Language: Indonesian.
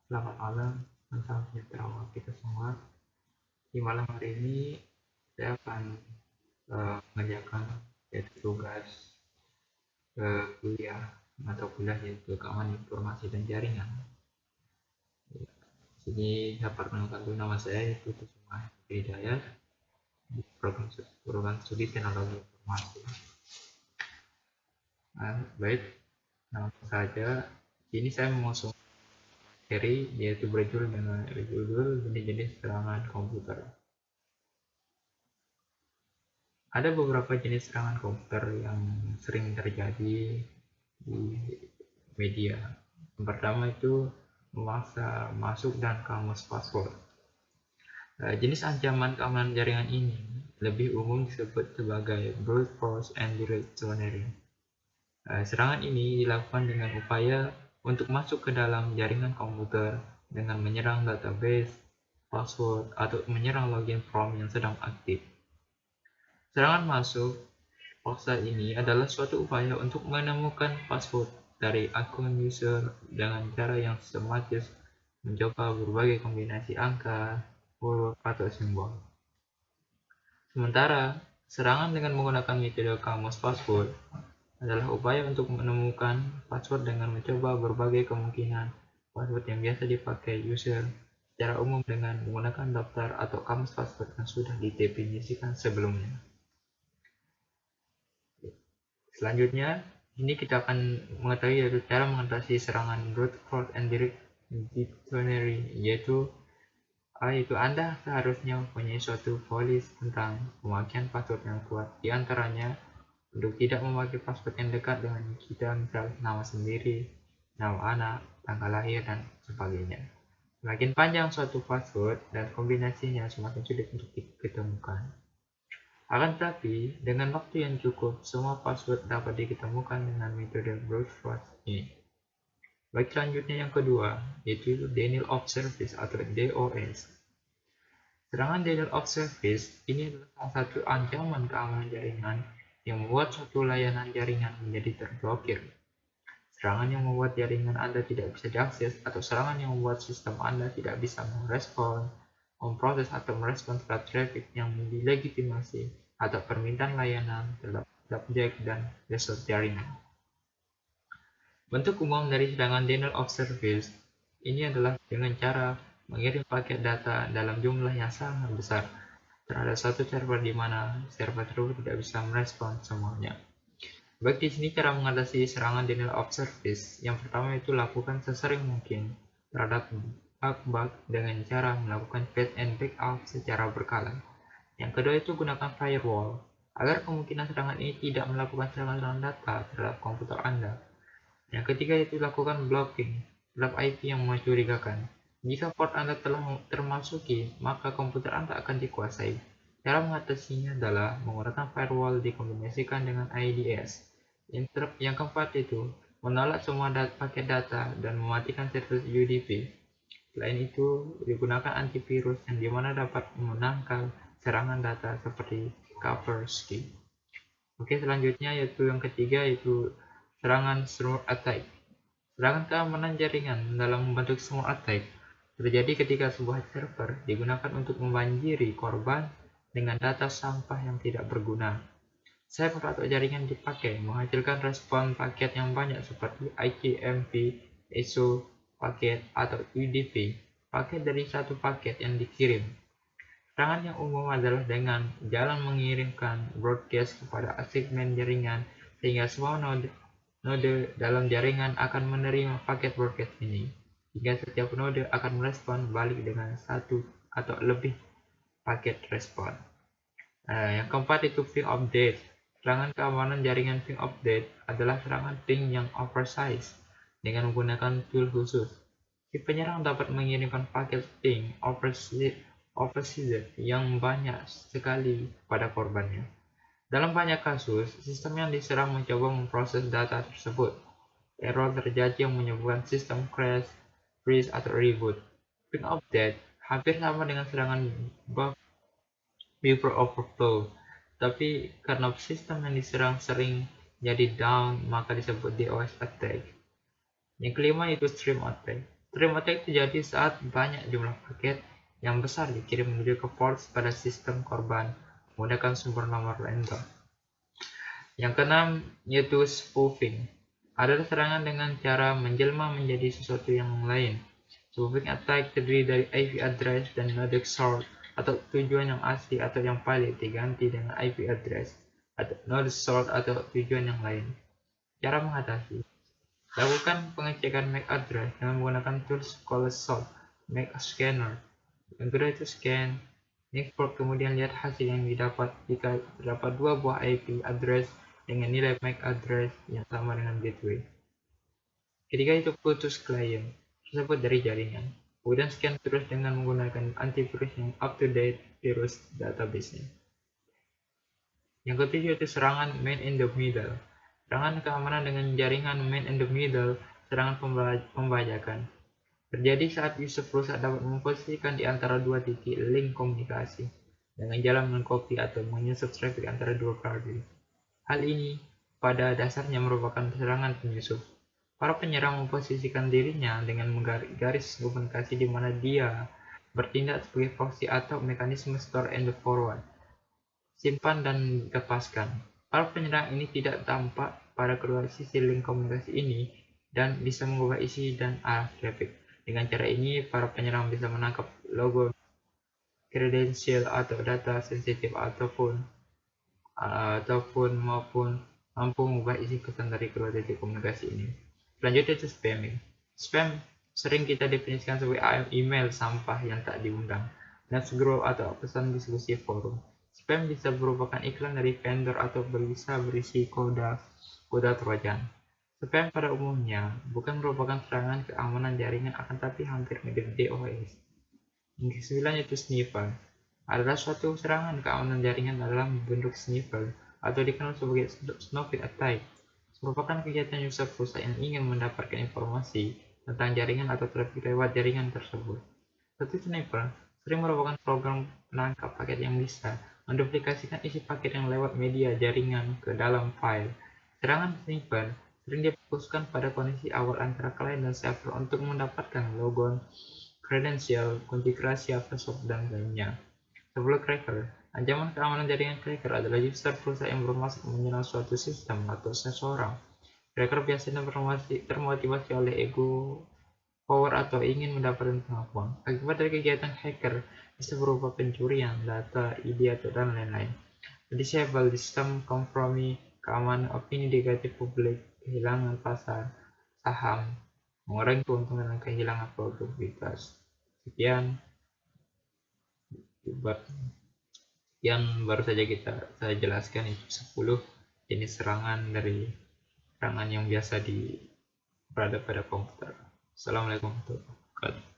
Selamat malam, salam sejahtera untuk kita semua. Di malam hari ini saya akan mengerjakan yaitu tugas kuliah atau kuliah yaitu keamanan informasi dan jaringan. Di sini saya perkenalkan dulu nama saya yaitu Kusuma Hidayat di program studi teknologi informasi. Baik, langsung saja. Ini saya mengusung materi yaitu berjudul jenis-jenis serangan komputer. Ada beberapa jenis serangan komputer yang sering terjadi di media. Yang pertama itu memaksa masuk dan kamus password. Jenis ancaman keamanan jaringan ini lebih umum disebut sebagai brute force and direct zonery. Serangan ini dilakukan dengan upaya untuk masuk ke dalam jaringan komputer dengan menyerang database, password, atau menyerang login form yang sedang aktif. Serangan masuk paksa ini adalah suatu upaya untuk menemukan password dari akun user dengan cara yang sistematis mencoba berbagai kombinasi angka, huruf, atau simbol. Sementara, serangan dengan menggunakan metode kamus password adalah upaya untuk menemukan password dengan mencoba berbagai kemungkinan password yang biasa dipakai user secara umum dengan menggunakan daftar atau kamus password yang sudah didefinisikan sebelumnya. Selanjutnya, ini kita akan mengetahui yaitu cara mengatasi serangan brute force and direct zonery, yaitu Anda seharusnya mempunyai suatu polis tentang pemakaian password yang kuat, di antaranya untuk tidak memakai password yang dekat dengan kita, misal nama sendiri, nama anak, tanggal lahir, dan sebagainya. Semakin panjang suatu password dan kombinasinya, semakin sulit untuk diketemukan. Akan tetapi, dengan waktu yang cukup, semua password dapat diketemukan dengan metode brute force ini. Baik, selanjutnya yang kedua, yaitu denial of service atau DOS. Serangan denial of service ini adalah salah satu ancaman keamanan jaringan yang membuat suatu layanan jaringan menjadi terblokir. Serangan yang membuat jaringan Anda tidak bisa diakses atau serangan yang membuat sistem Anda tidak bisa merespon, memproses atau merespon traffic yang dilegitimasi atau permintaan layanan terhadap objek dan resource jaringan. Bentuk umum dari serangan denial of service ini adalah dengan cara mengirim paket data dalam jumlah yang sangat besar terhadap satu server di mana server tersebut tidak bisa merespon semuanya. Baik, di sini cara mengatasi serangan denial of service. Yang pertama itu lakukan sesering mungkin terhadap bug dengan cara melakukan fetch and backup secara berkala. Yang kedua itu gunakan firewall agar kemungkinan serangan ini tidak melakukan serangan data terhadap komputer Anda. Yang ketiga itu lakukan blocking terhadap IP yang mencurigakan. Jika port Anda telah termasuki, maka komputer Anda akan dikuasai. Cara mengatasinya adalah menggunakan firewall dikombinasikan dengan IDS. Yang keempat itu menolak semua paket data dan mematikan service UDP. Selain itu, digunakan antivirus yang dimana dapat menangkal serangan data seperti Kaspersky. Oke, selanjutnya yaitu yang ketiga yaitu serangan smart attack. Serangan keamanan jaringan dalam bentuk smart attack terjadi ketika sebuah server digunakan untuk membanjiri korban dengan data sampah yang tidak berguna. Server atau jaringan dipakai menghasilkan respon paket yang banyak seperti ICMP, ESO, paket, atau UDP, paket dari satu paket yang dikirim. Serangan yang umum adalah dengan jalan mengirimkan broadcast kepada segmen jaringan sehingga semua node dalam jaringan akan menerima paket broadcast ini, hingga setiap node akan merespon balik dengan satu atau lebih paket respon. Yang keempat itu ping update. Serangan keamanan jaringan ping update adalah serangan ping yang oversize dengan menggunakan tool khusus. Si penyerang dapat mengirimkan paket ping oversize yang banyak sekali pada korbannya. Dalam banyak kasus, sistem yang diserang mencoba memproses data tersebut. Error terjadi yang menyebabkan sistem crash, freeze, atau reboot. Ping update hampir sama dengan serangan buffer overflow, tapi karena sistem yang diserang sering jadi down, maka disebut DOS attack. Yang kelima itu stream attack. Terima attack terjadi saat banyak jumlah paket yang besar dikirim menuju ke ports pada sistem korban menggunakan sumber nomor random. Yang keenam yaitu spoofing. Adalah serangan dengan cara menjelma menjadi sesuatu yang lain. Spoofing attack terdiri dari IP address dan node source atau tujuan yang asli atau yang valid diganti dengan IP address atau node source atau tujuan yang lain. Cara mengatasi: lakukan pengecekan MAC address dengan menggunakan tools CallSoft MAC Scanner. Yang kedua itu scan network, kemudian lihat hasil yang didapat jika terdapat dua buah IP address dengan nilai MAC address yang sama dengan gateway. Ketiga itu putus klien tersebut dari jaringan. Kemudian scan terus dengan menggunakan antivirus yang up-to-date virus database-nya. Yang ketujuh itu serangan man in the middle. Serangan keamanan dengan jaringan man in the middle, serangan pembajakan. Terjadi saat user perusahaan dapat memposisikan di antara dua titik link komunikasi dengan jalan mengcopy atau menyusup traffic antara dua party. Hal ini pada dasarnya merupakan serangan penyusup. Para penyerang memposisikan dirinya dengan menggaris komunikasi di mana dia bertindak sebagai proxy atau mekanisme store and forward. Simpan dan lepaskan. Para penyerang ini tidak tampak pada kedua sisi link komunikasi ini dan bisa mengubah isi dan arah traffic. Dengan cara ini, para penyerang bisa menangkap logo, kredensial atau data sensitif ataupun maupun mampu mengubah isi pesan dari kedua titik komunikasi ini. Selanjutnya itu spamming. Spam sering kita definisikan sebagai email sampah yang tak diundang, news group atau pesan diskusi forum. Spam bisa merupakan iklan dari vendor atau bisa berisi kode trojan. Spam pada umumnya bukan merupakan serangan keamanan jaringan, akan tapi hampir mirip DOS. Yang ke-9 yaitu sniffer. Adalah suatu serangan keamanan jaringan dalam bentuk sniffer atau dikenal sebagai snooping attack. Merupakan kegiatan user perusahaan yang ingin mendapatkan informasi tentang jaringan atau traffic lewat jaringan tersebut. Satu sniffer sering merupakan program penangkap paket yang bisa menduplikasikan isi paket yang lewat media jaringan ke dalam file. Serangan sniffer sering difokuskan pada kondisi awal antara klien dan server untuk mendapatkan logon, kredensial, konfigurasi password, dan lainnya. Sebelum cracker, ancaman keamanan jaringan cracker adalah user perusahaan yang bermaksud menyerang suatu sistem atau seseorang. Cracker biasanya termotivasi oleh ego, power, atau ingin mendapatkan pengakuan. Akibat dari kegiatan hacker bisa berupa pencurian data, ide, atau dan lain-lain. Disable sistem, kompromi keamanan, opini negatif publik, kehilangan pasar saham, mengurangi keuntungan dan kehilangan produktivitas. Sekian baru saja saya jelaskan itu 10 jenis serangan yang biasa berada pada komputer. Assalamualaikum warahmatullahi wabarakatuh.